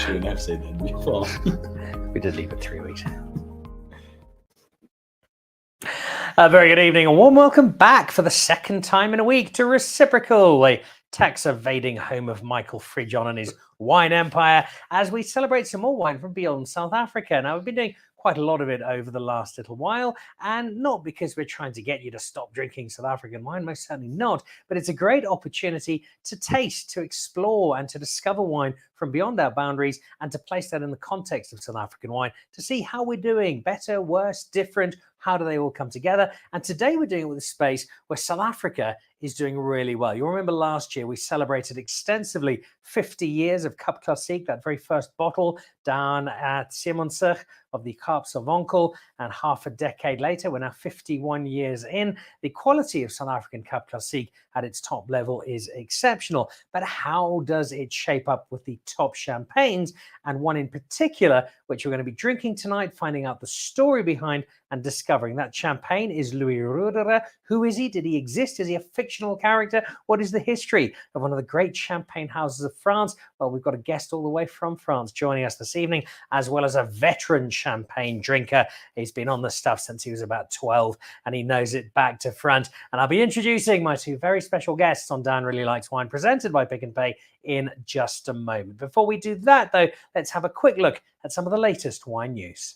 2.5 say then before. We did leave it 3 weeks. A very good evening, a warm welcome back for the second time in a week to Reciprocal, a tax-evading home of Michael Frijon and his wine empire, as we celebrate some more wine from beyond South Africa. Now, we've been doing quite a lot of it over the last little while, and not because we're trying to get you to stop drinking South African wine, most certainly not, but it's a great opportunity to taste, to explore, and to discover wine from beyond our boundaries, and to place that in the context of South African wine, to see how we're doing, better, worse, different, how do they all come together? And today we're doing it with a space where South Africa is doing really well. You'll remember last year we celebrated extensively 50 years of Cup Classique, that very first bottle down at Simonsuch of the Kaap se Winkel, and half a decade later, we're now 51 years in. The quality of South African Cup Classique at its top level is exceptional, but how does it shape up with the top champagnes, and one in particular, which we're going to be drinking tonight, finding out the story behind and discovering. That champagne is Louis Roederer. Who is he? Did he exist? Is he a fictional character? What is the history of one of the great champagne houses of France? Well, we've got a guest all the way from France joining us this evening, as well as a veteran champagne drinker. He's been on the stuff since he was about 12, and he knows it back to front. And I'll be introducing my two very special guests on Dan Really Likes Wine, presented by Pick n Pay, in just a moment. Before we do that, though, let's have a quick look at some of the latest wine news.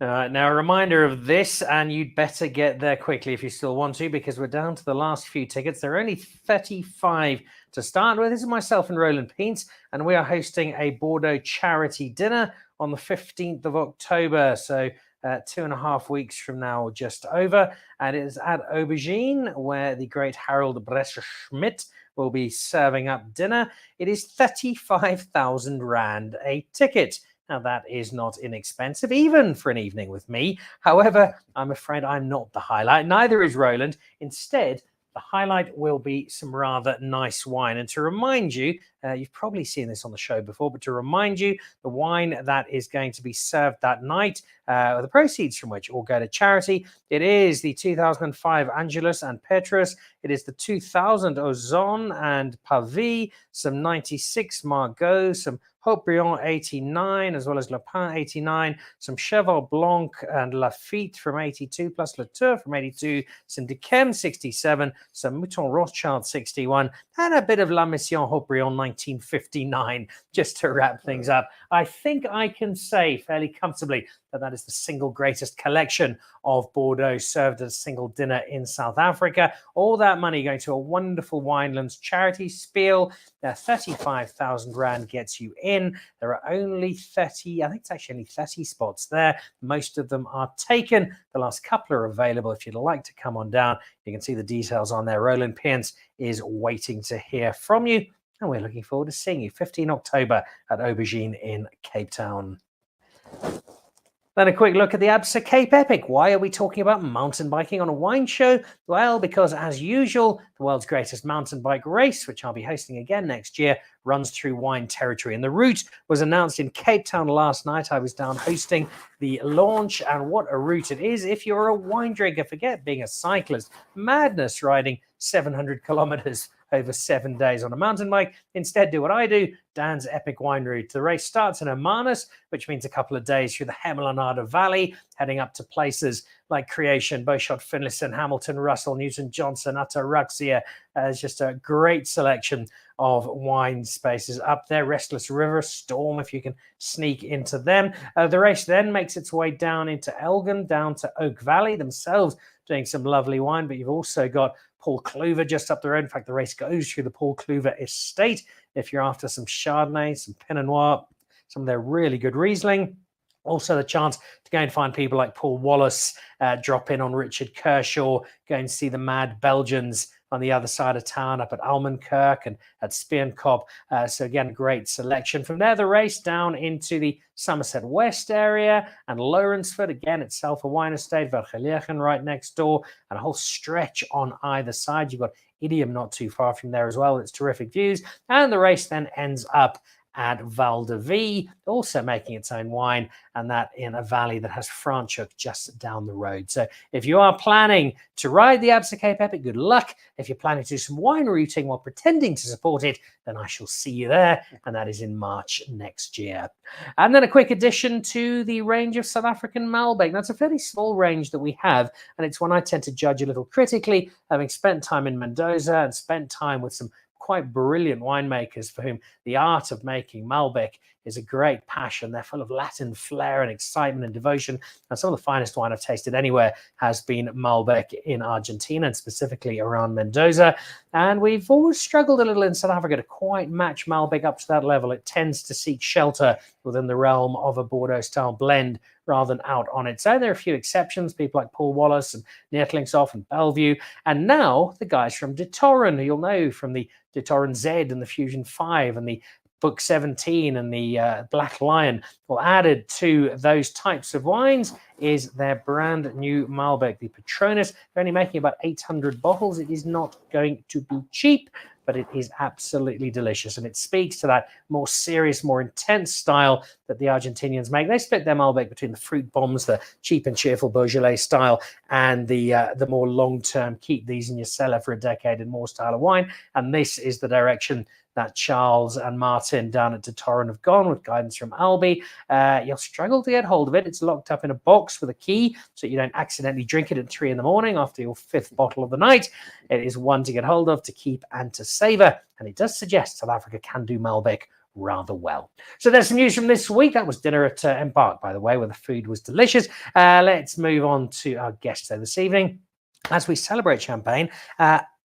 Now, a reminder of this, and you'd better get there quickly if you still want to, because we're down to the last few tickets. There are only 35 to start with. This is myself and Roland Peens, and we are hosting a Bordeaux charity dinner on the 15th of October. So 2.5 weeks from now, just over. And it is at Aubergine, where the great Harold Bresser-Schmidt will be serving up dinner. It is 35,000 Rand a ticket. Now, that is not inexpensive, even for an evening with me. However, I'm afraid I'm not the highlight. Neither is Roland. Instead, the highlight will be some rather nice wine. And to remind you, you've probably seen this on the show before, but to remind you, the wine that is going to be served that night, the proceeds from which all go to charity, it is the 2005 Angelus and Petrus. It is the 2000 Ozon and Pavie, some 96 Margaux, some Haut-Brion 89, as well as Lapin 89, some Cheval Blanc and Lafitte from 82, plus Latour from 82, some Decem 67, some Mouton Rothschild 61, and a bit of La Mission Haut-Brion 1959, just to wrap things up. I think I can say fairly comfortably that that is the single greatest collection of Bordeaux served at a single dinner in South Africa. All that money going to a wonderful Winelands charity. Spiel, 35,000 Rand gets you in. There are only 30, I think it's actually only 30 spots there. Most of them are taken. The last couple are available. If you'd like to come on down, you can see the details on there. Roland Peens is waiting to hear from you, and we're looking forward to seeing you 15 October at Aubergine in Cape Town. Then a quick look at the Absa Cape Epic. Why are we talking about mountain biking on a wine show? Well, because as usual, the world's greatest mountain bike race, which I'll be hosting again next year, runs through wine territory. And the route was announced in Cape Town last night. I was down hosting the launch, and what a route it is if you're a wine drinker. Forget being a cyclist. Madness riding 700 kilometers over 7 days on a mountain bike. Instead, do what I do, Dan's epic wine route. The race starts in Hermanus, which means a couple of days through the Hemelanada Valley, heading up to places like Creation, Beauchot, Finlayson, Hamilton, Russell, Newton, Johnson, Ataraxia. It's just a great selection of wine spaces up there. Restless River, Storm, if you can sneak into them. The race then makes its way down into Elgin, down to Oak Valley, themselves doing some lovely wine, but you've also got Paul Cluver just up the road. In fact, the race goes through the Paul Cluver estate. If you're after some Chardonnay, some Pinot Noir, some of their really good Riesling. Also the chance to go and find people like Paul Wallace, drop in on Richard Kershaw, go and see the Mad Belgians on the other side of town up at Almenkirk and at Spiernkop. So again, great selection. From there, the race down into the Somerset West area and Lawrenceford, again, itself a wine estate, Vergelegen right next door, and a whole stretch on either side. You've got Idiom not too far from there as well. It's terrific views. And the race then ends up at Val de Vie, also making its own wine, and that in a valley that has Franschhoek just down the road. So if you are planning to ride the Absa Cape Epic, good luck. If you're planning to do some wine routing while pretending to support it, then I shall see you there, and that is in March next year. And then a quick addition to the range of South African Malbec. That's a fairly small range that we have, and it's one I tend to judge a little critically, having spent time in Mendoza and spent time with some quite brilliant winemakers for whom the art of making Malbec is a great passion. They're full of Latin flair and excitement and devotion. And some of the finest wine I've tasted anywhere has been Malbec in Argentina, and specifically around Mendoza. And we've always struggled a little in South Africa to quite match Malbec up to that level. It tends to seek shelter within the realm of a Bordeaux-style blend rather than out on its own. There are a few exceptions, people like Paul Wallace and Neertlingshof and Bellevue. And now the guys from De Toren, who you'll know from the De Toren Z and the Fusion 5 and the Book 17 and the Black Lion, well, added to those types of wines is their brand new Malbec, the Patronus. They're only making about 800 bottles. It is not going to be cheap, but it is absolutely delicious. And it speaks to that more serious, more intense style that the Argentinians make. They split their Malbec between the fruit bombs, the cheap and cheerful Beaujolais style, and the more long-term, keep these in your cellar for a decade and more style of wine. And this is the direction that Charles and Martin down at De Toren have gone, with guidance from Albi. You'll struggle to get hold of it. It's locked up in a box with a key, so you don't accidentally drink it at 3 in the morning after your 5th bottle of the night. It is one to get hold of, to keep and to savour, and it does suggest South Africa can do Malbec rather well. So there's some news from this week. That was dinner at Embark, by the way, where the food was delicious. Let's move on to our guest this evening as we celebrate champagne.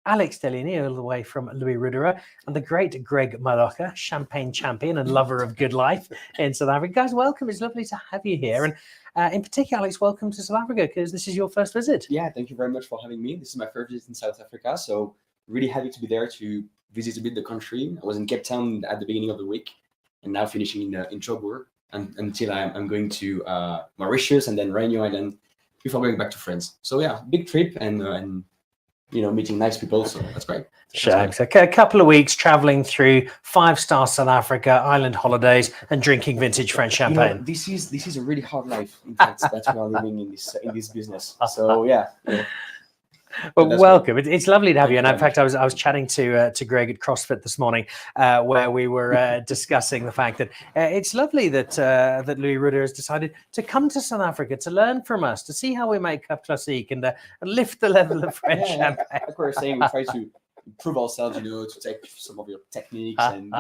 Alex Deligny, all the way from Louis Roederer, and the great Greg Moloka, champagne champion and lover of good life in South Africa. Guys, welcome. It's lovely to have you here. And in particular, Alex, welcome to South Africa, because this is your first visit. Yeah, thank you very much for having me. This is my first visit in South Africa, so really happy to be there to visit a bit the country. I was in Cape Town at the beginning of the week, and now finishing in Joburg, until I'm going to Mauritius and then Réunion Island before going back to France. So yeah, big trip and you know, meeting nice people, so that's great. Sure. So a couple of weeks traveling through 5-star South Africa, island holidays, and drinking vintage French champagne. You know, this is a really hard life. In fact, that we are living in this business. So yeah. Well, welcome. It's lovely to have you. And in fact, I was chatting to Greg at CrossFit this morning, where we were discussing the fact that it's lovely that that Louis Roederer has decided to come to South Africa to learn from us, to see how we make Cup Classique and lift the level of French champagne. Like we were saying, we try to improve ourselves, you know, to take some of your techniques, and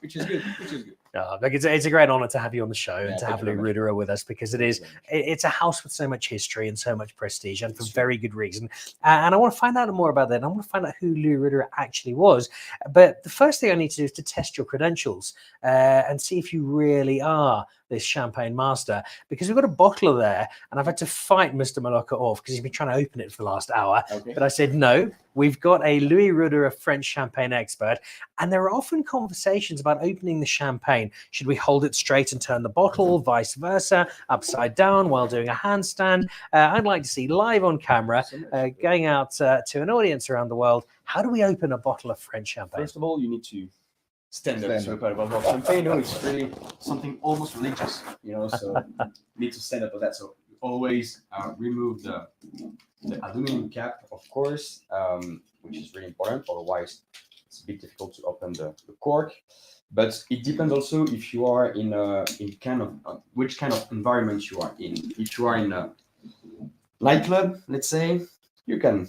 which is good. Like it's a great honor to have you on the show and to have Louis Roederer with us, because it's a house with so much history and so much prestige, and for very good reason. And I want to find out more about that. And I want to find out who Louis Roederer actually was. But the first thing I need to do is to test your credentials and see if you really are this champagne master, because we've got a bottle there, and I've had to fight Mr. Moloka off because he's been trying to open it for the last hour. Okay. But I said, no, we've got a Louis Roederer French champagne expert, and there are often conversations about opening the champagne. Should we hold it straight and turn the bottle, vice versa, upside down while doing a handstand? I'd like to see live on camera, going out to an audience around the world, how do we open a bottle of French champagne? First of all, you need to stand up to open a bottle of champagne. No, it's really something almost religious, you know, so you need to stand up for that. So you always remove the aluminum cap, of course, which is really important. Otherwise, it's a bit difficult to open the cork. But it depends also if you are in kind of which kind of environment you are in. If you are in a nightclub, let's say, you can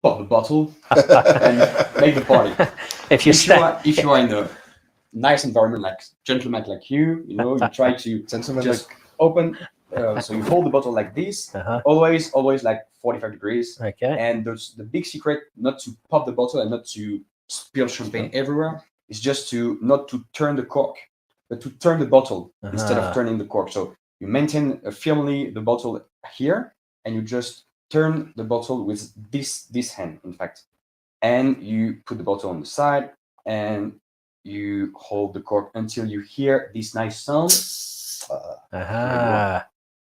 pop the bottle and make the party. If you are in a nice environment, like gentleman like you know, you try to just open. So you hold the bottle like this, always like 45 degrees. Okay. And there's the big secret, not to pop the bottle and not to spill champagne everywhere. It's just not to turn the cork, but to turn the bottle instead of turning the cork. So you maintain firmly the bottle here, and you just turn the bottle with this hand, in fact. And you put the bottle on the side, and you hold the cork until you hear this nice sound.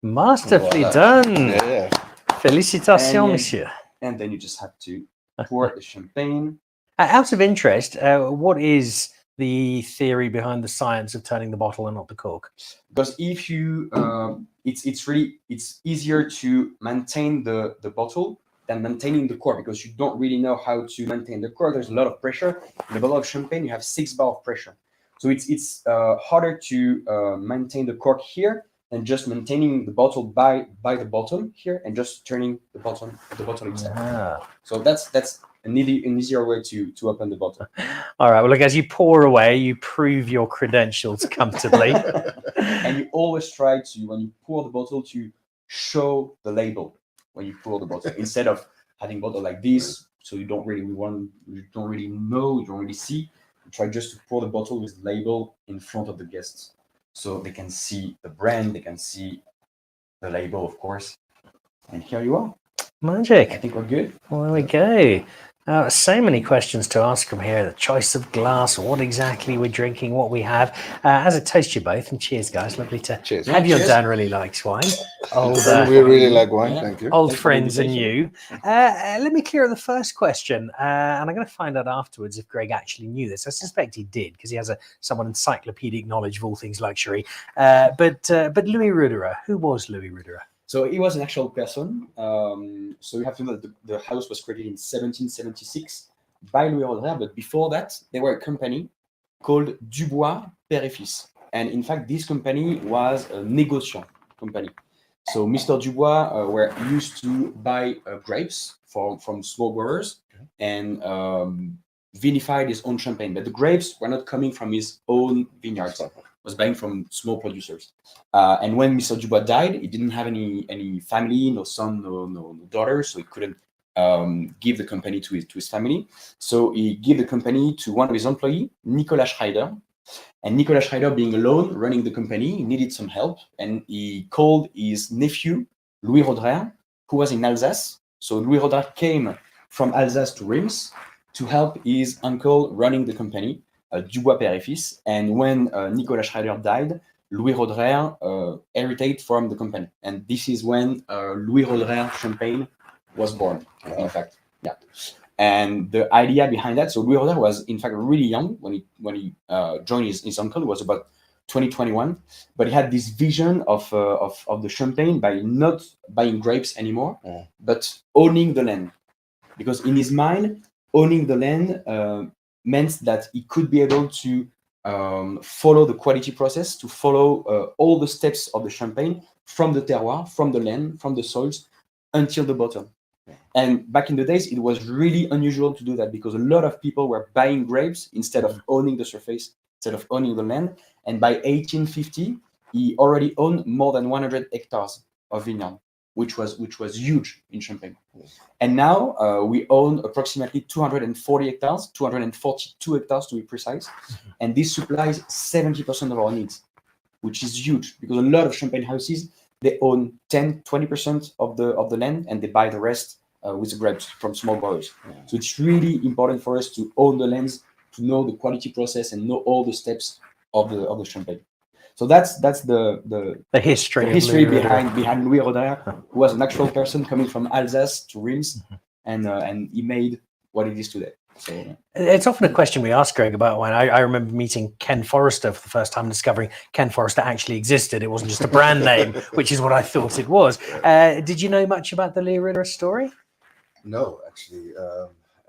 Masterfully done. Yeah. Félicitations, monsieur. And then you just have to pour the champagne. Out of interest, what is the theory behind the science of turning the bottle and not the cork? Because if you, it's easier to maintain the bottle than maintaining the cork, because you don't really know how to maintain the cork. There's a lot of pressure. In a bottle of champagne, you have 6 bar of pressure, so it's harder to maintain the cork here than just maintaining the bottle by the bottom here and just turning the bottle itself. So that's an easier way to open the bottle. All right. Well, look, as you pour away, you prove your credentials comfortably. And you always try to, when you pour the bottle, to show the label when you pour the bottle instead of having bottle like this, so you don't really know, you don't really see. You try just to pour the bottle with the label in front of the guests, so they can see the brand, they can see the label, of course. And here you are. Magic. I think we're good. Well, there we go. So many questions to ask from here. The choice of glass, what exactly we're drinking, what we have. As a toast you both, and cheers, guys. Lovely to have you. Dan really likes wine. We really like wine. Yeah. Thank you. Old friends and you. Let me clear up the first question, and I'm going to find out afterwards if Greg actually knew this. I suspect he did, because he has somewhat encyclopedic knowledge of all things luxury. But Louis Roederer, who was Louis Roederer? So he was an actual person. So you have to know that the house was created in 1776 by Louis Roederer, but before that, they were a company called Dubois Père et Fils. And in fact, this company was a négociant company. So Mr. Dubois were used to buy grapes from small growers and vinified his own champagne. But the grapes were not coming from his own vineyards. Was buying from small producers. And when Mr. Dubois died, he didn't have any family, no son, no daughter, so he couldn't give the company to his family. So he gave the company to one of his employees, Nicolas Schreider. And Nicolas Schreider, being alone, running the company, he needed some help. And he called his nephew, Louis Roederer, who was in Alsace. So Louis Roederer came from Alsace to Reims to help his uncle running the company, Dubois Père et Fils. And when Nicolas Schreider died, Louis Roederer inherited from the company. And this is when Louis Roederer Champagne was born, in fact. Yeah. And the idea behind that, so Louis Roederer was in fact really young when he joined his uncle. He was about 21, but he had this vision of the champagne by not buying grapes anymore, but owning the land. Because in his mind, owning the land meant that he could be able to follow the quality process, to follow all the steps of the champagne from the terroir, from the land, from the soils, until the bottom. And back in the days, it was really unusual to do that, because a lot of people were buying grapes instead of owning the surface, instead of owning the land. And by 1850, he already owned more than 100 hectares of vineyard, which was huge in Champagne. And now we own approximately 240 hectares, 242 hectares to be precise. And this supplies 70% of our needs, which is huge, because a lot of Champagne houses, they own 10, 20% of the land, and they buy the rest with the grapes from small growers. So it's really important for us to own the lands, to know the quality process and know all the steps of the champagne. So that's the history behind Louis Roederer, who was an actual person coming from Alsace to Reims, and he made what it is today. So it's often a question we ask Greg about wine. I remember meeting Ken Forrester for the first time, discovering Ken Forrester actually existed. It wasn't just a brand name, which is what I thought it was. Did you know much about the Louis Roederer story? No, actually.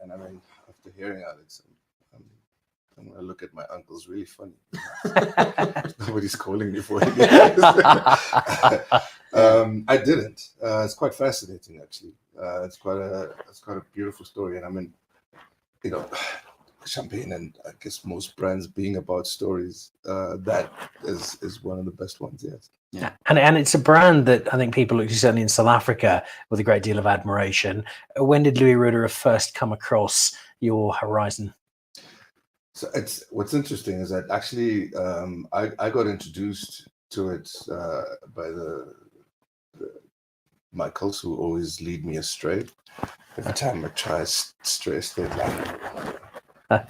And I mean, after hearing Alex, I'm going to look at my uncle's really funny. Nobody's calling me for it. I didn't. It's quite fascinating, actually. It's quite a beautiful story. And I mean, you know, Champagne, and I guess most brands being about stories, that is one of the best ones, yes. Yeah. And it's a brand that I think people look to, certainly in South Africa, with a great deal of admiration. When did Louis Roederer first come across your horizon? So what's interesting is that actually I got introduced to it by the Michaels, who always lead me astray. Every time I try stray line. And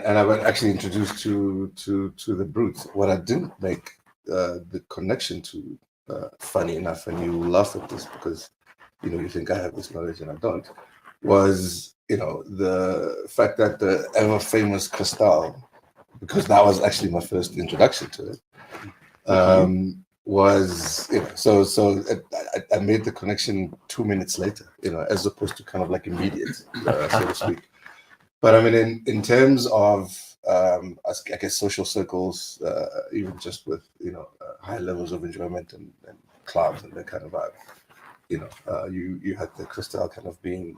I got actually introduced to the Brut. What I didn't make the connection to, funny enough, and you laugh at this because you think I have this knowledge and I don't, was the fact that the ever famous Cristal because that was actually my first introduction to it. Was I made the connection 2 minutes later, as opposed to kind of like immediate, so to speak. But I mean, in terms of I guess social circles, even just with high levels of enjoyment and clubs and that kind of vibe, you had the Cristal kind of being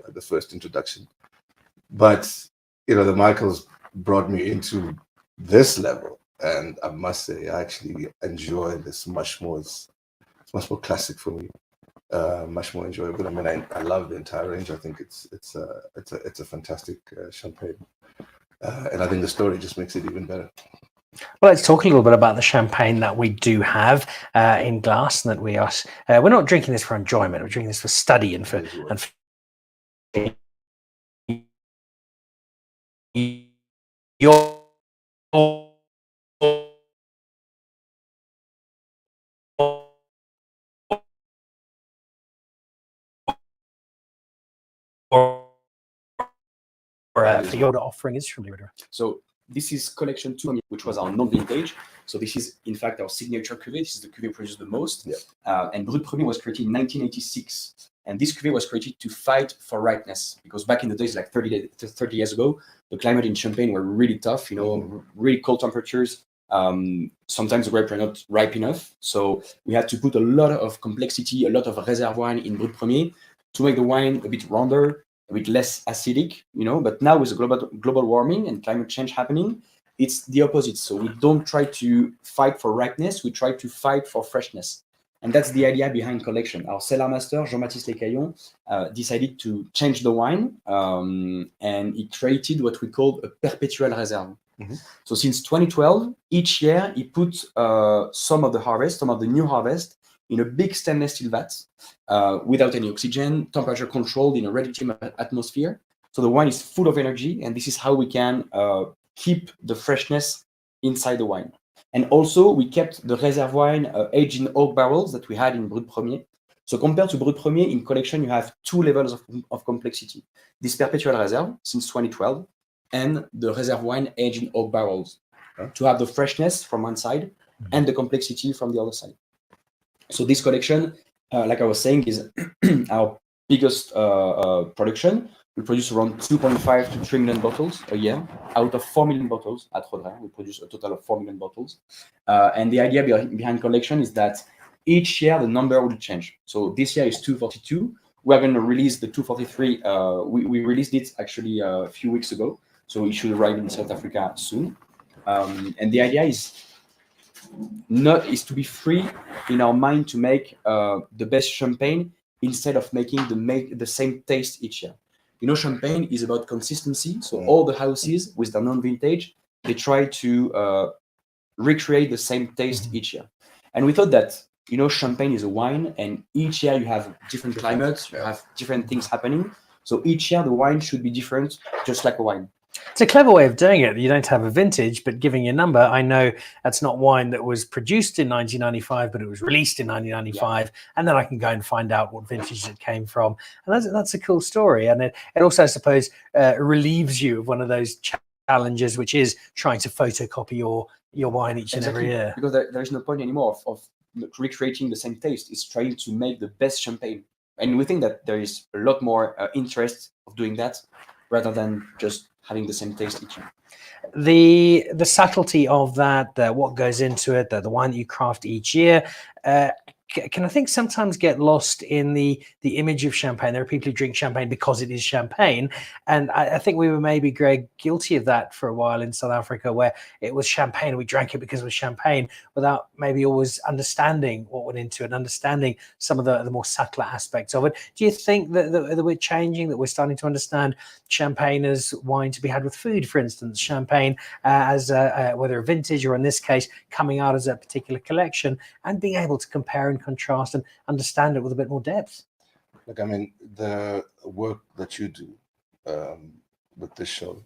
the first introduction, but the Michaels brought me into this level, and I must say I actually enjoy this much more. It's much more classic for me, much more enjoyable. I mean, I love the entire range. I think it's a fantastic champagne, and I think the story just makes it even better. Well, let's talk a little bit about the champagne that we do have in glass, and that we're not drinking this for enjoyment. We're drinking this for study and for your for your offering is from Louis Roederer. So this is collection 2, which was our non-vintage. So this is, in fact, our signature cuvée. This is the cuvée produced the most. Yeah. And Brut Premier was created in 1986. And this cuvée was created to fight for ripeness. Because back in the days, like 30 years ago, the climate in Champagne were really tough, really cold temperatures. Sometimes the grapes are not ripe enough. So we had to put a lot of complexity, a lot of reserve wine in Brut Premier to make the wine a bit rounder, a bit less acidic, but now with the global warming and climate change happening, it's the opposite. So we don't try to fight for ripeness, we try to fight for freshness. And that's the idea behind collection. Our cellar master, Jean-Baptiste Lecaillon, decided to change the wine, and he created what we call a perpetual reserve. So since 2012, each year he put some of the new harvest in a big stainless steel vat without any oxygen, temperature controlled in a ready-to-drink atmosphere. So the wine is full of energy, and this is how we can keep the freshness inside the wine. And also, we kept the reserve wine aged in oak barrels that we had in Brut Premier. So compared to Brut Premier, in collection, you have 2 levels of complexity. This perpetual reserve since 2012, and the reserve wine aged in oak barrels to have the freshness from one side and the complexity from the other side. So this collection, like I was saying, is our biggest production. We produce around 2.5 to 3 million bottles a year. Out of 4 million bottles at Roederer, we produce a total of 4 million bottles. And the idea behind collection is that each year the number will change. So this year is 242. We're going to release the 243. We released it actually a few weeks ago. So it should arrive in South Africa soon. And the idea is to be free in our mind to make the best champagne instead of making the same taste each year. Champagne is about consistency. So all the houses with their non-vintage, they try to recreate the same taste each year. And we thought that, champagne is a wine, and each year you have different climates, you have different things happening. So each year the wine should be different, just like a wine. It's a clever way of doing it. You don't have a vintage, but giving you a number. I know that's not wine that was produced in 1995, but it was released in 1995. And then I can go and find out what vintage it came from. And that's a cool story. And it also, I suppose, relieves you of one of those challenges, which is trying to photocopy your wine each and every year. Because there is no point anymore of recreating the same taste. It's trying to make the best champagne. And we think that there is a lot more interest of doing that rather than just having the same taste each year. The subtlety of that, what goes into it, the wine that you craft each year, can I think sometimes get lost in the image of champagne. There are people who drink champagne because it is champagne. And I think we were maybe, Greg, guilty of that for a while in South Africa, where it was champagne. We drank it because it was champagne without maybe always understanding what went into it, and understanding some of the more subtler aspects of it. Do you think that we're changing, that we're starting to understand champagne as wine to be had with food, for instance, champagne as whether a vintage or in this case, coming out as a particular collection, and being able to compare and contrast and understand it with a bit more depth? Look, I mean, the work that you do with this show,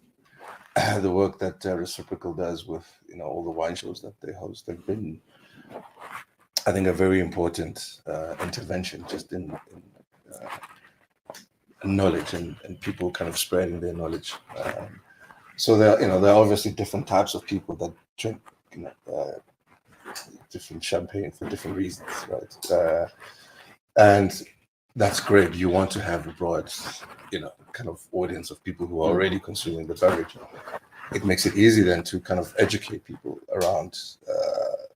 the work that Reciprocal does with all the wine shows that they host, have been, I think, a very important intervention just in knowledge and people kind of spreading their knowledge. So there are obviously different types of people that drink, different champagne for different reasons, right? And that's great. You want to have a broad, kind of audience of people who are already consuming the beverage. It makes it easy then to kind of educate people around,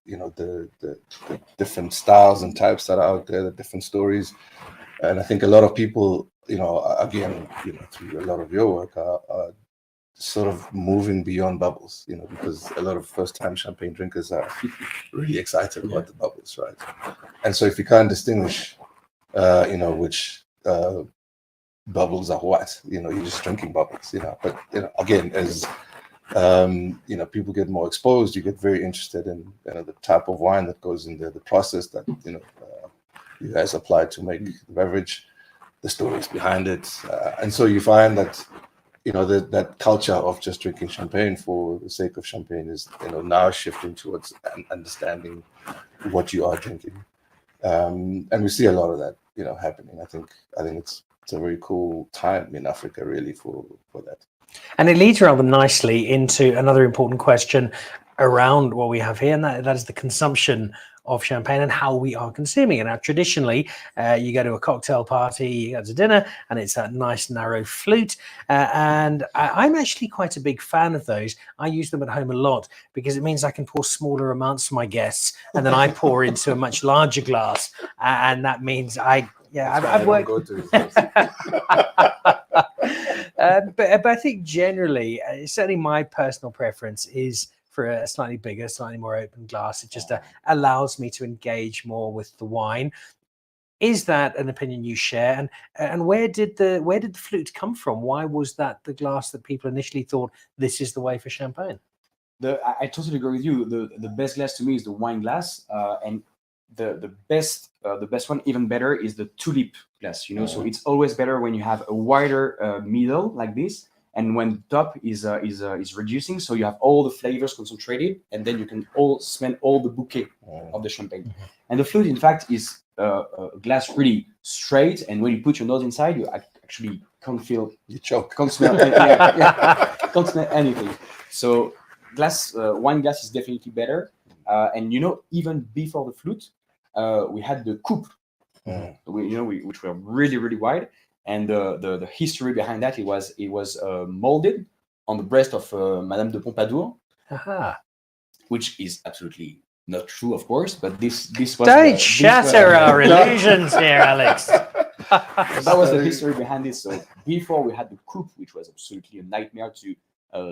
the different styles and types that are out there, the different stories. And I think a lot of people, again, through a lot of your work, are sort of moving beyond bubbles, because a lot of first-time champagne drinkers are really excited about the bubbles, right? And so if you can't distinguish, which bubbles are what, you're just drinking bubbles, But again, as people get more exposed, you get very interested in the type of wine that goes in there, the process that you guys apply to make the beverage, the stories behind it, and so you find that that culture of just drinking champagne for the sake of champagne is now shifting towards understanding what you are drinking, and we see a lot of that happening. I think it's a very cool time in Africa, really, for that. And it leads rather nicely into another important question around what we have here, and that is the consumption of champagne and how we are consuming it. Now, traditionally, you go to a cocktail party, you go to dinner, and it's that nice narrow flute. And I'm actually quite a big fan of those. I use them at home a lot because it means I can pour smaller amounts for my guests, and then I pour into a much larger glass. And that means I've worked. But I think generally, certainly my personal preference is for a slightly bigger, slightly more open glass. It just allows me to engage more with the wine. Is that an opinion you share? And where did the flute come from? Why was that the glass that people initially thought this is the way for champagne? I totally agree with you. The best glass to me is the wine glass, and the best one, even better, is the tulip glass. So it's always better when you have a wider middle like this, and when top is reducing, so you have all the flavors concentrated, and then you can all smell all the bouquet of the champagne. And the flute, in fact, is a glass really straight, and when you put your nose inside, you actually can't feel, you choke, can't smell, can't smell anything. So wine glass is definitely better. And even before the flute, we had the coupe, which were really, really wide. And the history behind that, it was molded on the breast of Madame de Pompadour, which is absolutely not true, of course. But this was. Don't shatter our illusions here, Alex. That was the history behind it. So before we had the coupe, which was absolutely a nightmare to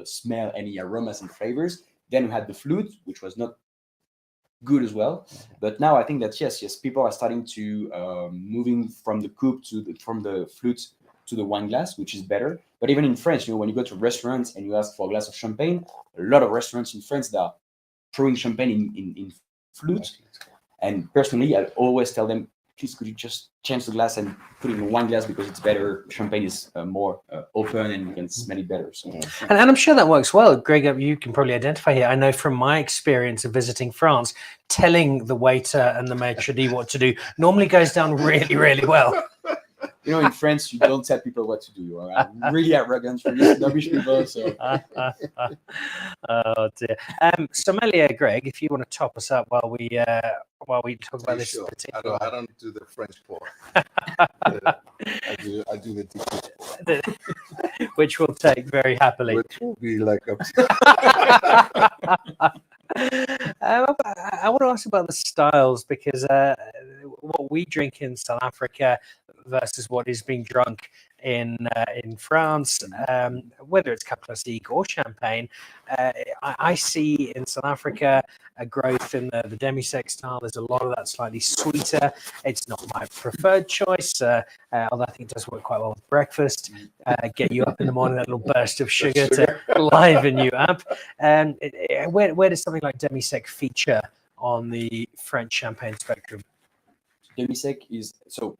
smell any aromas and flavors. Then we had the flute, which was not good as well. But now I think that yes, people are starting to moving from the coupe from the flute to the wine glass, which is better. But even in France, when you go to restaurants and you ask for a glass of champagne, a lot of restaurants in France that are pouring champagne in flute. And personally, I always tell them, please, could you just change the glass and put it in one glass, because it's better. Champagne is more open and you can smell it better. So, and I'm sure that works well. Greg, you can probably identify here. I know from my experience of visiting France, telling the waiter and the maitre d' what to do normally goes down really, really well. In France, you don't tell people what to do. You are really arrogant, really snobbish people. So. Oh dear. Sommelier Greg, if you want to top us up while we talk about this. Sure. I don't do the French pour. I do the deep pour. Which we'll take very happily. Which will be like I want to ask about the styles, because what we drink in South Africa versus what is being drunk in France, whether it's Cap Classique or Champagne, I see in South Africa a growth in the demi-sec style. There's a lot of that slightly sweeter. It's not my preferred choice, although I think it does work quite well with breakfast. Get you up in the morning, that little burst of sugar to liven you up. Where does something like demi-sec feature on the French Champagne spectrum? Demi-sec is so.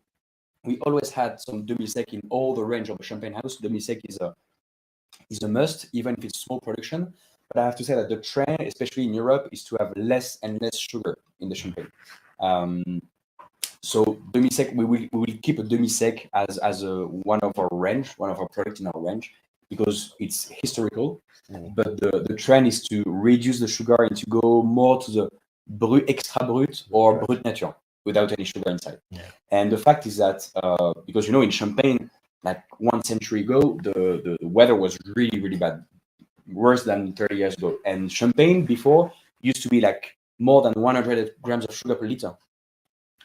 We always had some demi-sec in all the range of a champagne house. Demi-sec is a must, even if it's small production. But I have to say that the trend, especially in Europe, is to have less and less sugar in the champagne. So demi-sec, we will keep a demi-sec as one of our products in our range. because it's historical. Mm. But the trend is to reduce the sugar and to go more to the brut, extra brut or brut nature without any sugar inside. Yeah. And the fact is that because in Champagne, like 1 century ago, the weather was really, really bad, worse than 30 years ago. And Champagne before used to be like more than 100 grams of sugar per liter.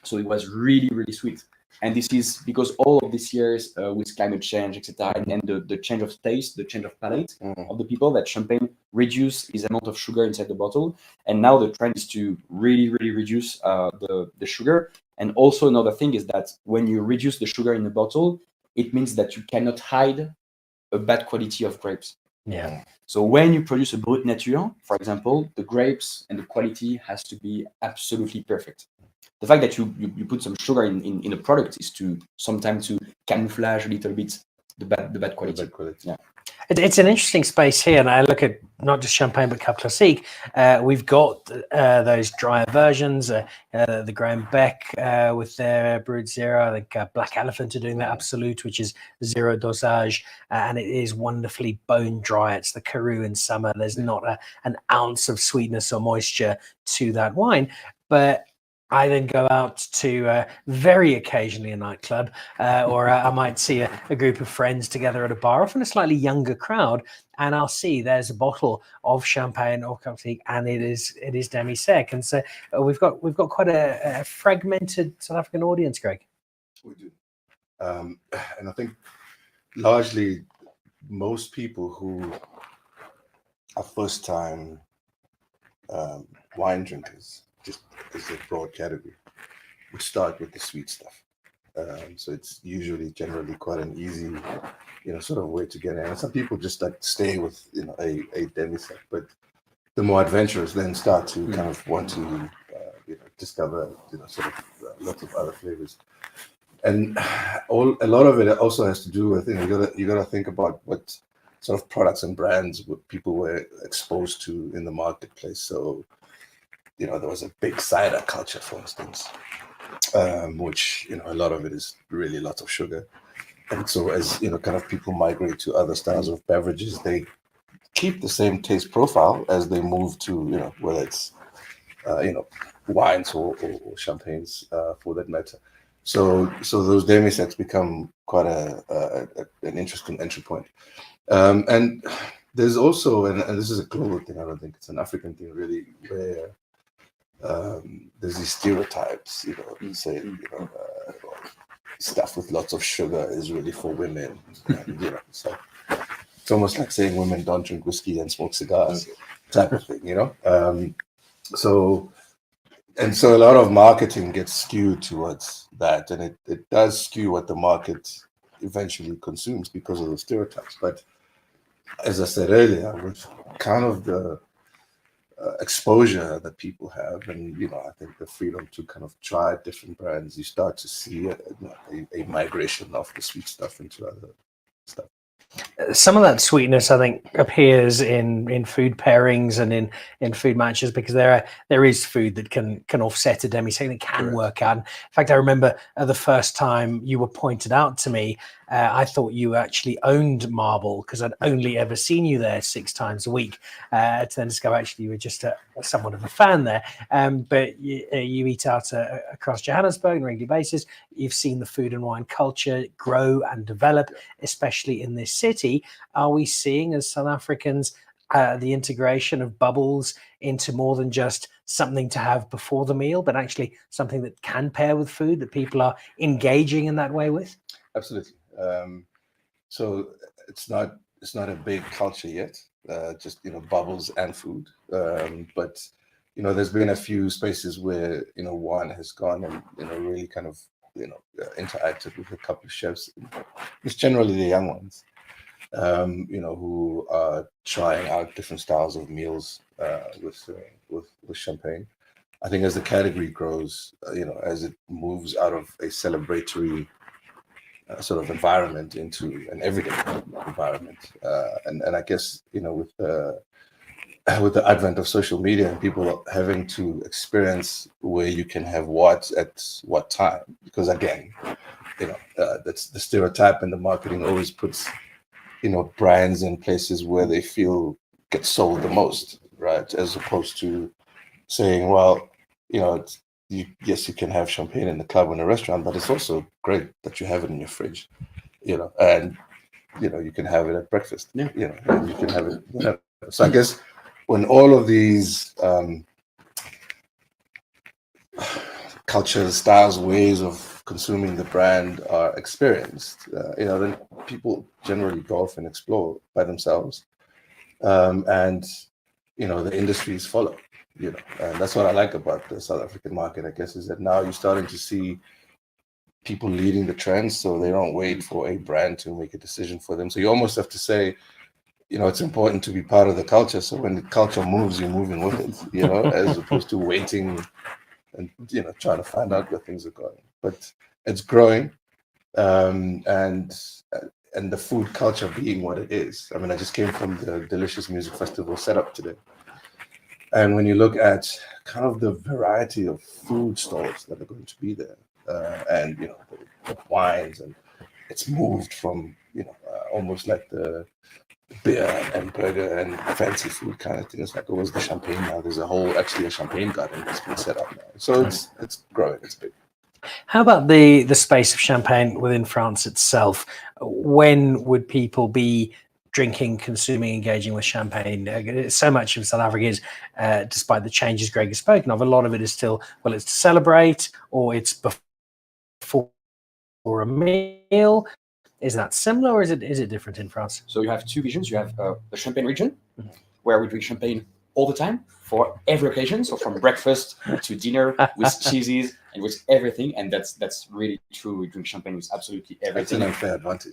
So it was really, really sweet. And this is because all of these years with climate change, etc., and the change of taste, the change of palate of the people, that Champagne reduce his amount of sugar inside the bottle. And now the trend is to really, really reduce the sugar. And also another thing is that when you reduce the sugar in the bottle, it means that you cannot hide a bad quality of grapes. Yeah. So when you produce a brut nature, for example, the grapes and the quality has to be absolutely perfect. The fact that you put some sugar in a product is to sometimes to camouflage a little bit the bad quality. Yeah. It's an interesting space here, and I look at not just Champagne but Cap Classique. We've got those drier versions, the Graham Beck with their Brut Zero. I think Black Elephant are doing that Absolute, which is zero dosage, and it is wonderfully bone dry. It's the Karoo in summer. There's not an ounce of sweetness or moisture to that wine, but I then go out to very occasionally a nightclub, or I might see a group of friends together at a bar, often a slightly younger crowd, and I'll see there's a bottle of Champagne or Classique, and it is demi-sec. And so we've got quite a fragmented South African audience, Greg. We do, and I think largely most people who are first-time wine drinkers, just as a broad category, would start with the sweet stuff. So it's usually generally quite an easy, sort of way to get in. And some people just like stay with, a demi-sec, but the more adventurous then start to kind of want to, discover, sort of lots of other flavors. And a lot of it also has to do with, you gotta think about what sort of products and brands what people were exposed to in the marketplace. So, there was a big cider culture, for instance, which, a lot of it is really lots of sugar. And so as, kind of people migrate to other styles of beverages, they keep the same taste profile as they move to, whether it's, wines or champagnes for that matter. So those demi-secs become quite an interesting entry point. And there's also, and this is a global thing, I don't think it's an African thing really, where there's these stereotypes, you say, stuff with lots of sugar is really for women. And, so it's almost like saying women don't drink whiskey and smoke cigars type of thing, So a lot of marketing gets skewed towards that, and it does skew what the market eventually consumes because of those stereotypes. But as I said earlier, with kind of the exposure that people have, and I think the freedom to kind of try different brands, you start to see a migration of the sweet stuff into other stuff. Some of that sweetness, I think, appears in food pairings and in food matches, because there is food that can offset a demi-sec, that can work out. In fact, I remember the first time you were pointed out to me, I thought you actually owned Marble, because I'd only ever seen you there 6 times a week. To then discover actually you were just somewhat of a fan there. But you eat out across Johannesburg on a regular basis. You've seen the food and wine culture grow and develop, especially in this city. Are we seeing, as South Africans, the integration of bubbles into more than just something to have before the meal, but actually something that can pair with food, that people are engaging in that way with? Absolutely. So it's not a big culture yet, just bubbles and food. But there's been a few spaces where wine has gone and really kind of interacted with a couple of chefs. It's generally the young ones, who are trying out different styles of meals with champagne. I think as the category grows, as it moves out of a celebratory sort of environment into an everyday environment, and I guess with the advent of social media and people having to experience where you can have what at what time, because again, that's the stereotype, and the marketing always puts brands in places where they feel get sold the most, right? As opposed to saying, well, yes, you can have champagne in the club or in a restaurant, but it's also great that you have it in your fridge, and you can have it at breakfast, and you can have it whatever. So I guess when all of these cultures, styles, ways of consuming the brand are experienced, then people generally go off and explore by themselves, and the industries follow. And that's what I like about the South African market, I guess, is that now you're starting to see people leading the trends, so they don't wait for a brand to make a decision for them. So you almost have to say, it's important to be part of the culture. So when the culture moves, you're moving with it, as opposed to waiting and trying to find out where things are going. But it's growing, and the food culture being what it is. I mean, I just came from the Delicious Music Festival setup today. And when you look at kind of the variety of food stalls that are going to be there, and the wines, and it's moved from almost like the beer and burger and fancy food kind of thing. It's like, was the champagne now? There's actually a champagne garden that's been set up now. So it's growing. It's big. How about the space of champagne within France itself? When would people be drinking, consuming, engaging with champagne? So much of South Africa is, despite the changes Greg has spoken of, a lot of it is still, well, it's to celebrate, or it's before a meal. Is that similar, or is it different in France? So you have two visions. You have the Champagne region, where we drink champagne all the time for every occasion. So from breakfast to dinner, with cheeses and with everything. And that's really true. We drink champagne with absolutely everything. That's an unfair advantage.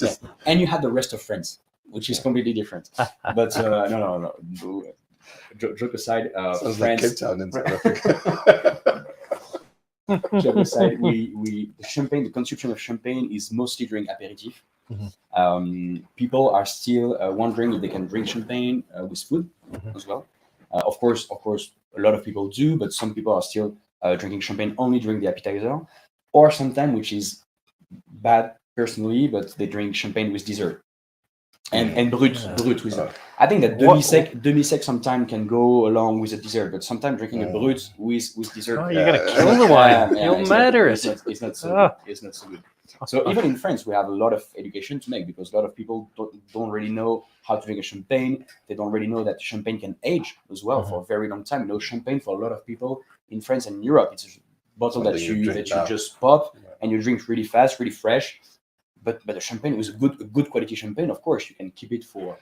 Yeah. And you have the rest of France, which is completely different. But no. Joke aside, Sounds France. like Cape Town in South Africa. Joke aside, the consumption of champagne is mostly during aperitif. People are still wondering if they can drink champagne with food as well. Of course, a lot of people do, but some people are still drinking champagne only during the appetizer, or sometimes, which is bad personally, but they drink champagne with dessert. And brut with it. I think that demi-sec sometimes can go along with a dessert, but sometimes drinking a brut with dessert. Oh, you're gonna kill the wine. You'll murder it. It's not so good. So even in France, we have a lot of education to make, because a lot of people don't really know how to drink a champagne. They don't really know that champagne can age as well for a very long time. Champagne for a lot of people in France and Europe, it's a bottle that you just pop and you drink really fast, really fresh. But the champagne was a good quality champagne. Of course, you can keep it for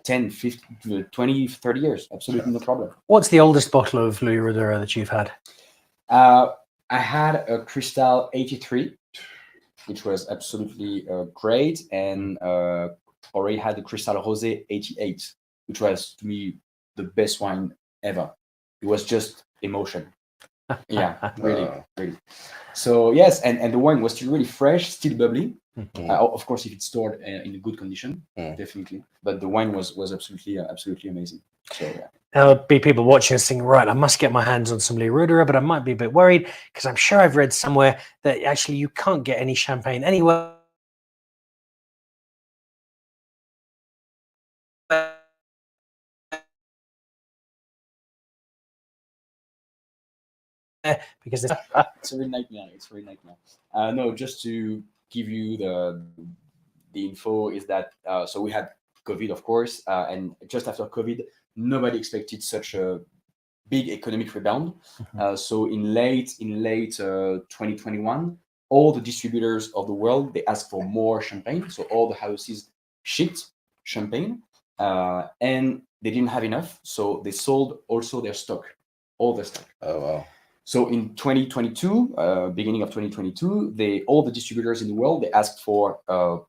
10, 15, 20, 30 years. Absolutely no problem. What's the oldest bottle of Louis Roederer that you've had? I had a Cristal 83, which was absolutely great. And already had the Cristal Rosé 88, which was, to me, the best wine ever. It was just emotion. Yeah, really. So yes, and the wine was still really fresh, still bubbly. Of course, if it's stored in a good condition, definitely. But the wine was absolutely amazing. So yeah. There'll be people watching and thinking, right, I must get my hands on some Louis Roederer, but I might be a bit worried because I'm sure I've read somewhere that actually you can't get any champagne anywhere. Because it's a real nightmare. No, just to give you the info is that so we had COVID, of course, and just after COVID, nobody expected such a big economic rebound. So in late 2021, all the distributors of the world, they asked for more champagne. So all the houses shipped champagne, and they didn't have enough, so they sold also their stock, all their stock. Oh wow. So in 2022, beginning of 2022, all the distributors in the world, they asked for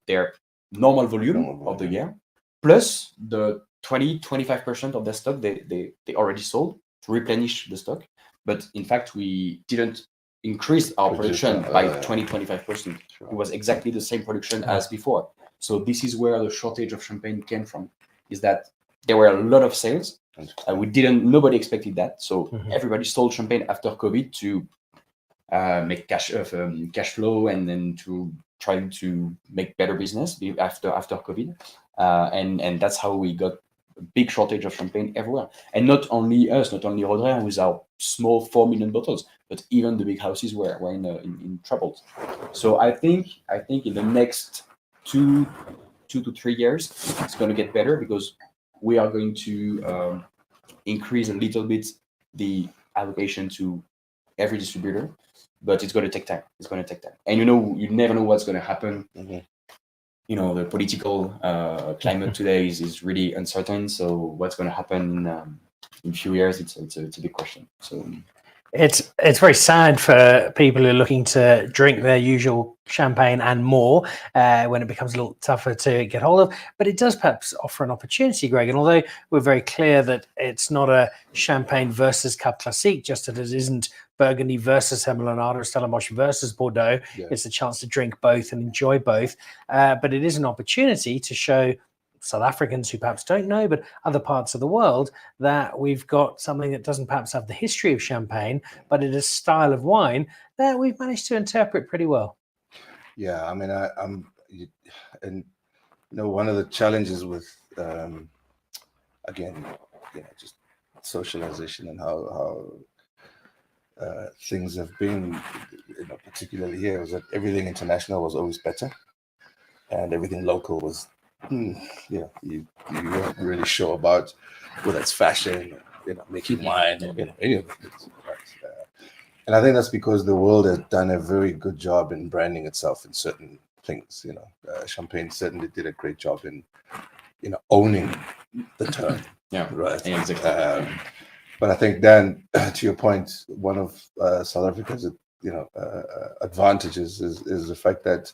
their normal volume of the year, plus the 20-25% of their stock they already sold to replenish the stock. But in fact, we didn't increase our production by 20-25%. It was exactly the same production as before. So this is where the shortage of champagne came from, is that there were a lot of sales. Nobody expected that. So everybody sold champagne after COVID to make cash flow, and then to try to make better business after COVID, and that's how we got a big shortage of champagne everywhere. And not only us, not only Roederer with our small 4 million bottles, but even the big houses were in trouble. So I think in the next 2 to 3 years, it's going to get better, because we are going to increase a little bit the allocation to every distributor, but it's going to take time. And you never know what's going to happen. Mhm. The political climate today is really uncertain. So what's going to happen in a few years? It's a big question. So It's very sad for people who are looking to drink their usual champagne and more when it becomes a little tougher to get hold of. But it does perhaps offer an opportunity, Greg. And although we're very clear that it's not a champagne versus Cup Classique, just that it isn't Burgundy versus Hermelonade or Stellenbosch versus Bordeaux, it's a chance to drink both and enjoy both. But it is an opportunity to show South Africans who perhaps don't know, but other parts of the world, that we've got something that doesn't perhaps have the history of champagne, but it is a style of wine that we've managed to interpret pretty well. Yeah, I mean, one of the challenges with, again, just socialization and how things have been, particularly here, was that everything international was always better, and everything local was, you weren't really sure about whether it's fashion, or, making wine, or any of it. Right? And I think that's because the world has done a very good job in branding itself in certain things. Champagne certainly did a great job in, owning the term. Yeah, right. Yeah, exactly. But I think, Dan, to your point, one of South Africa's advantages is the fact that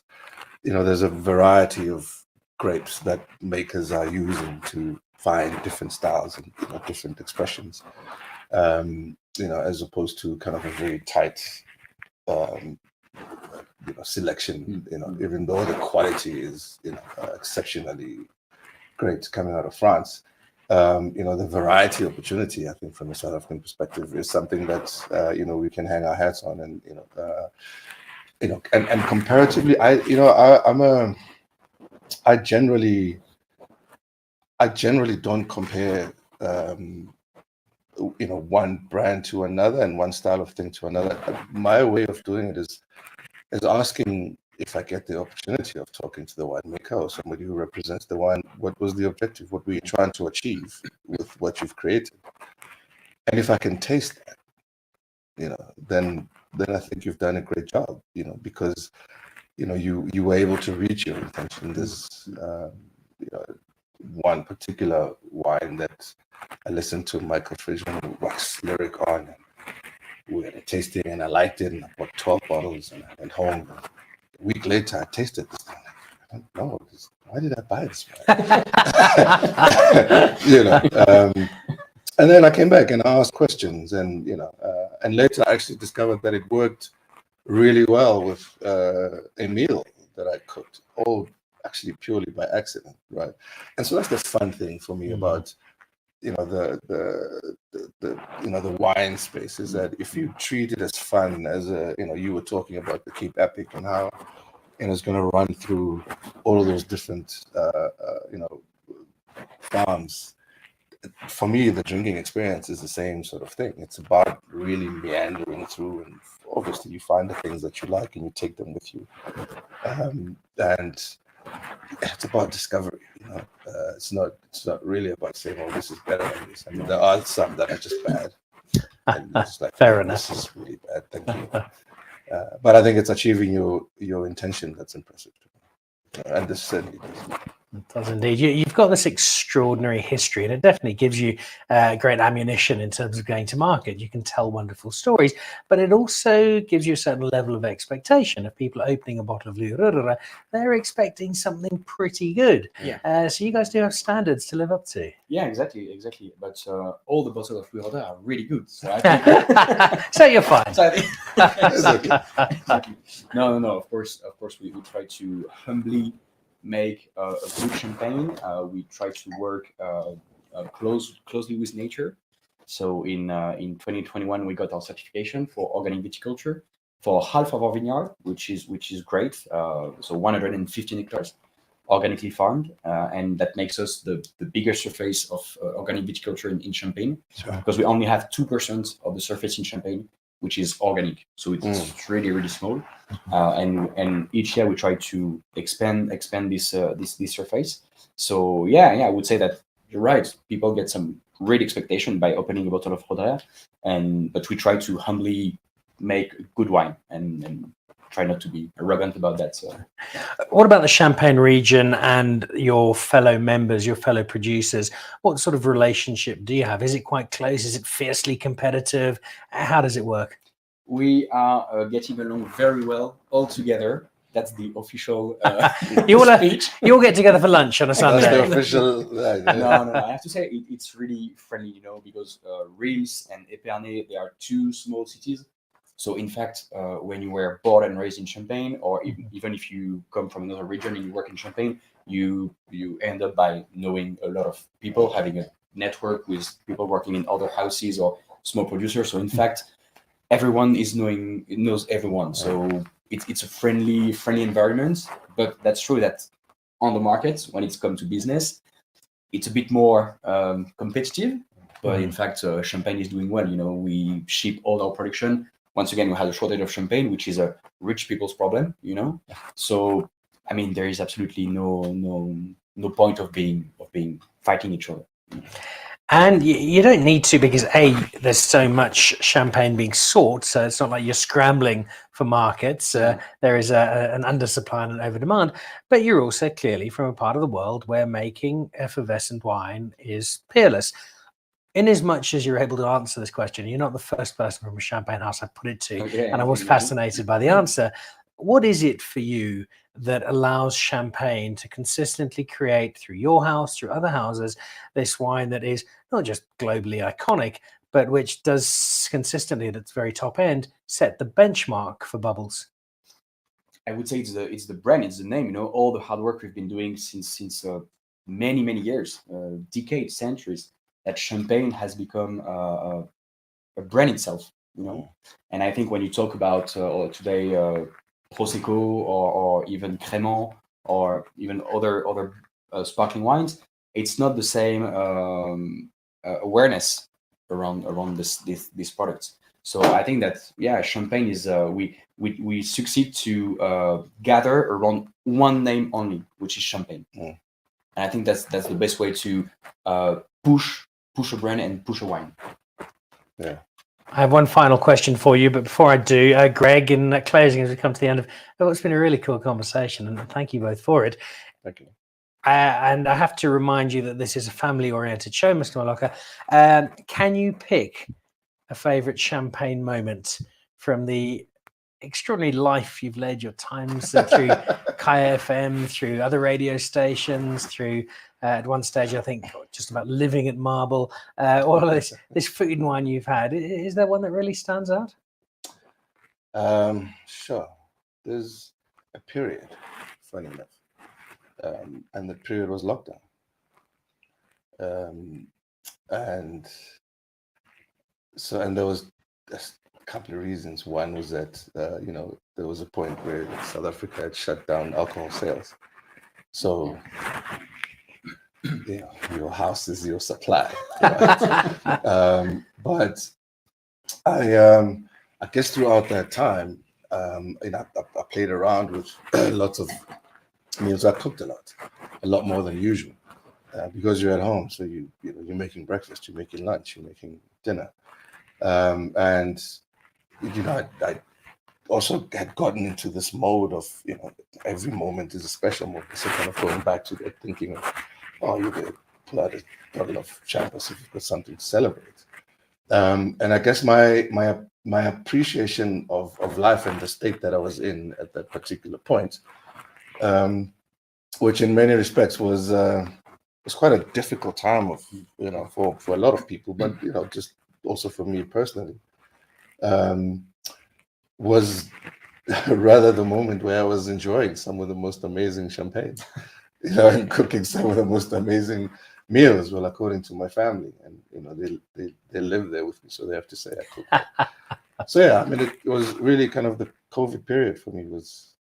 there's a variety of grapes that makers are using to find different styles and different expressions. As opposed to kind of a very tight selection. Even though the quality is exceptionally great coming out of France. The variety opportunity, I think, from a South African perspective, is something that we can hang our hats on, and and comparatively, I generally don't compare one brand to another and one style of thing to another. My way of doing it is asking, if I get the opportunity of talking to the winemaker or somebody who represents the wine, what was the objective? What were you trying to achieve with what you've created? And if I can taste that, then I think you've done a great job, because you were able to reach your intention. There's one particular wine that I listened to Michael Friedman wax lyric on, and we had a tasting, and I liked it, and I bought 12 bottles, and I went home. A week later, I tasted this thing. I don't know, why did I buy this? And then I came back and I asked questions, and and later I actually discovered that it worked really well with a meal that I cooked, all actually purely by accident, right? And so that's the fun thing for me about the wine space, is that if you treat it as fun as you were talking about the Cape Epic and how it's going to run through all of those different farms. For me, the drinking experience is the same sort of thing. It's about really meandering through, and obviously you find the things that you like and you take them with you, and it's about discovery. It's not really about saying, "Oh, this is better than this." I mean, there are some that are just bad, and it's like, fair enough. This is really bad. Thank you. But I think it's achieving your intention that's impressive, and this certainly does. It does indeed. You've got this extraordinary history, and it definitely gives you great ammunition in terms of going to market. You can tell wonderful stories, but it also gives you a certain level of expectation. If people are opening a bottle of Louis Roederer, they're expecting something pretty good. Yeah. So you guys do have standards to live up to. Yeah, exactly. But all the bottles of Louis Roederer are really good. So I think so you're fine. Exactly. No. Of course, we try to humbly make a good champagne. We try to work closely with nature. So in 2021, we got our certification for organic viticulture. for half of our vineyard, which is great. So 115 hectares organically farmed, and that makes us the biggest surface of organic viticulture in Champagne, because we only have 2% of the surface in Champagne which is organic. So it's really, really small. And each year we try to expand this surface. So yeah, I would say that you're right. People get some great expectation by opening a bottle of Roederer, but we try to humbly make good wine and try not to be arrogant about that. So, what about the Champagne region and your fellow members, your fellow producers? What sort of relationship do you have? Is it quite close? Is it fiercely competitive? How does it work? We are getting along very well all together. That's the official speech. You'll get together for lunch on a Sunday. That's the official. No. I have to say it's really friendly, because Reims and Épernay, they are two small cities. So in fact, when you were born and raised in Champagne, or even if you come from another region and you work in Champagne, you end up by knowing a lot of people, having a network with people working in other houses or small producers. So in fact, everyone knows everyone. So it's a friendly environment. But that's true that on the market, when it's come to business, it's a bit more competitive. But in fact, Champagne is doing well. We ship all our production. Once again, we had a shortage of champagne, which is a rich people's problem, So, I mean, there is absolutely no point of being fighting each other. And you don't need to, because there's so much champagne being sought, so it's not like you're scrambling for markets. There is an undersupply and an overdemand, but you're also clearly from a part of the world where making effervescent wine is peerless. In as much as you're able to answer this question, you're not the first person from a champagne house I put it to, and I was fascinated by the answer. What is it for you that allows Champagne to consistently create, through your house, through other houses, this wine that is not just globally iconic, but which does consistently, at its very top end, set the benchmark for bubbles? I would say it's the brand, it's the name. All the hard work we've been doing since many years, decades, centuries. That Champagne has become a brand itself, And I think when you talk about today Prosecco or even Crémant or even other sparkling wines, it's not the same awareness around these products. So I think that Champagne is we succeed to gather around one name only, which is Champagne, and I think that's the best way to push a brand and push a wine. Yeah. I have one final question for you, but before I do, Greg, in closing, as we come to the end of it's been a really cool conversation, and thank you both for it. Thank you. And I have to remind you that this is a family-oriented show, Mr. Moloka. Can you pick a favorite Champagne moment from the extraordinary life you've led, your times through Kaya FM, through other radio stations, through at one stage I think just about living at Marble, all of this food and wine you've had? Is there one that really stands out? Sure. There's a period, funny enough, and the period was lockdown, and there was a couple of reasons. One was that there was a point where South Africa had shut down alcohol sales, so your house is your supply, right? But I guess throughout that time, I played around with lots of meals. I cooked a lot more than usual, because you're at home. So you're making breakfast, you're making lunch, you're making dinner, and I also had gotten into this mode of every moment is a special moment. So kind of going back to that thinking of, you could pull out a bottle of champagne if you've got something to celebrate. And I guess my appreciation of life and the state that I was in at that particular point, which in many respects was quite a difficult time of for a lot of people, but just also for me personally, was rather the moment where I was enjoying some of the most amazing champagne, and cooking some of the most amazing meals. Well, according to my family, and they live there with me, so they have to say I cook. So yeah, I mean, it was really kind of the COVID period for me. Was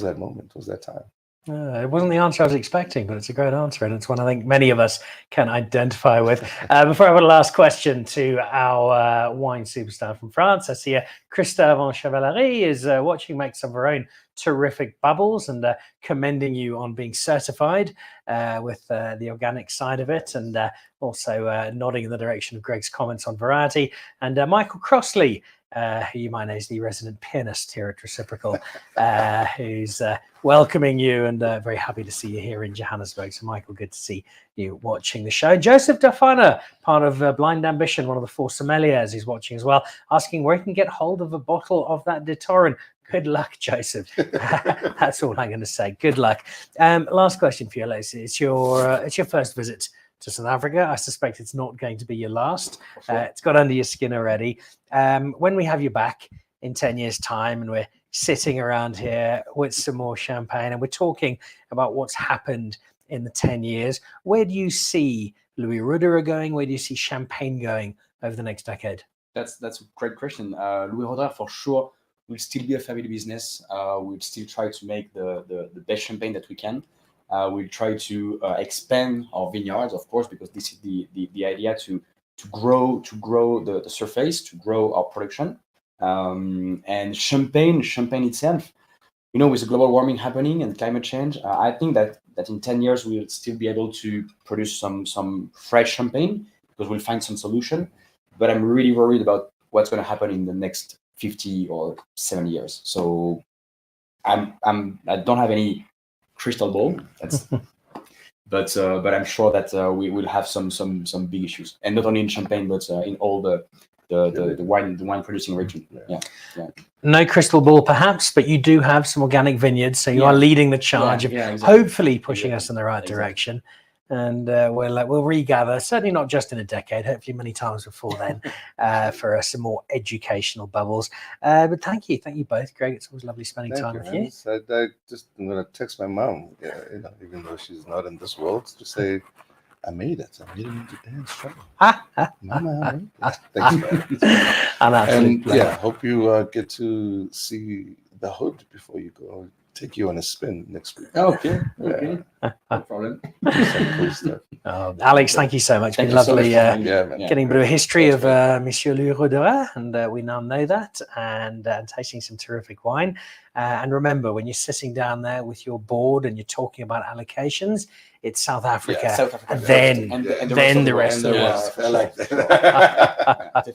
that moment? Was that time? It wasn't the answer I was expecting, but it's a great answer, and it's one I think many of us can identify with. Before I have a last question to our wine superstar from France, I see Christophe Chevalerie is watching, make some of her own terrific bubbles, and commending you on being certified with the organic side of it, and also nodding in the direction of Greg's comments on variety. And Michael Crossley, who you might know is the resident pianist here at Reciprocal, who's welcoming you and very happy to see you here in Johannesburg. So, Michael, good to see you watching the show. Joseph Dafana, part of Blind Ambition, one of the 4 sommeliers, is watching as well, asking where he can get hold of a bottle of that de Torin. Good luck, Joseph. That's all I'm going to say. Good luck. Last question for you, Alexis. It's your first visit to South Africa. I suspect it's not going to be your last. It's got under your skin already. When we have you back in 10 years' time and we're sitting around here with some more champagne and we're talking about what's happened in the 10 years, where do you see Louis Roederer going? Where do you see champagne going over the next decade? That's a great question. Louis Roederer, for sure, will still be a family business. We'll still try to make the best champagne that we can. We'll try to expand our vineyards, of course, because this is the idea to grow the surface, to grow our production. And champagne itself, with the global warming happening and climate change, I think that in 10 years we'll still be able to produce some fresh champagne because we'll find some solution. But I'm really worried about what's going to happen in the next 50 or 70 years. So I don't have any crystal ball. But I'm sure that we will have some big issues, and not only in Champagne, but in all the wine producing region. Yeah. No crystal ball, perhaps, but you do have some organic vineyards, so you are leading the charge of hopefully pushing us in the right direction. And we'll regather, certainly not just in a decade, hopefully many times before then, for some more educational bubbles. But thank you both, Greg. It's always lovely spending time with you. I'm going to text my mom, even though she's not in this world, to say, I made it. I made it into dance trouble. Mama, thanks, and hope you get to see the hood before you go. Take you on a spin next week. Okay. No problem. Alex, thank you so much. It's been lovely getting a bit of a history of Monsieur Louis Roederer, and we now know that, and tasting some terrific wine. And remember, when you're sitting down there with your board and you're talking about allocations, it's South Africa, and then the rest of the world. I like that.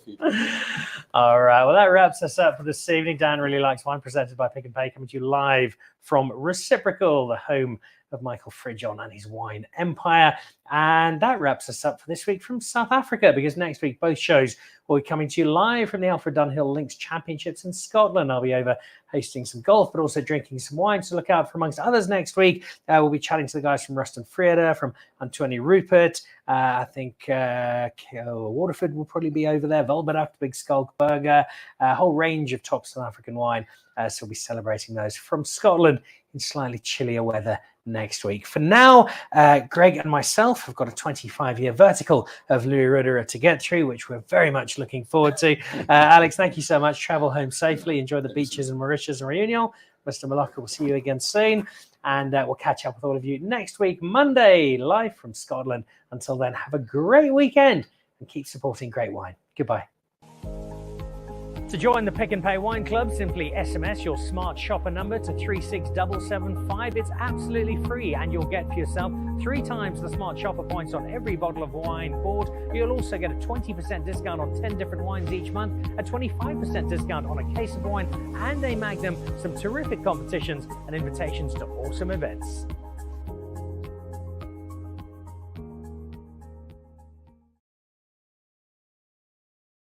All right, well, that wraps us up for this evening. Dan Really Likes Wine, presented by Pick n Pay, coming to you live from Reciprocal, the home of Michael Fridjon and his wine empire. And that wraps us up for this week from South Africa, because next week both shows will be coming to you live from the Alfred Dunhill Links Championships in Scotland. I'll be over hosting some golf, but also drinking some wine, so look out for amongst others next week. We'll be chatting to the guys from Ruston Freda, from Antoine Rupert. I think Waterford will probably be over there, Velbert, Big Skulkburger, a whole range of top South African wine. So we'll be celebrating those from Scotland in slightly chillier weather next week. For now, Greg and myself have got a 25-year vertical of Louis Roederer to get through, which we're very much looking forward to. Alex, thank you so much. Travel home safely. Enjoy the beaches in Mauritius and Réunion. Mr. Moloka, we'll see you again soon. And we'll catch up with all of you next week, Monday, live from Scotland. Until then, have a great weekend and keep supporting great wine. Goodbye. To join the Pick n Pay Wine Club, simply SMS your smart shopper number to 36775. It's absolutely free, and you'll get for yourself 3 times the smart shopper points on every bottle of wine bought. You'll also get a 20% discount on 10 different wines each month, a 25% discount on a case of wine, and a Magnum, some terrific competitions and invitations to awesome events.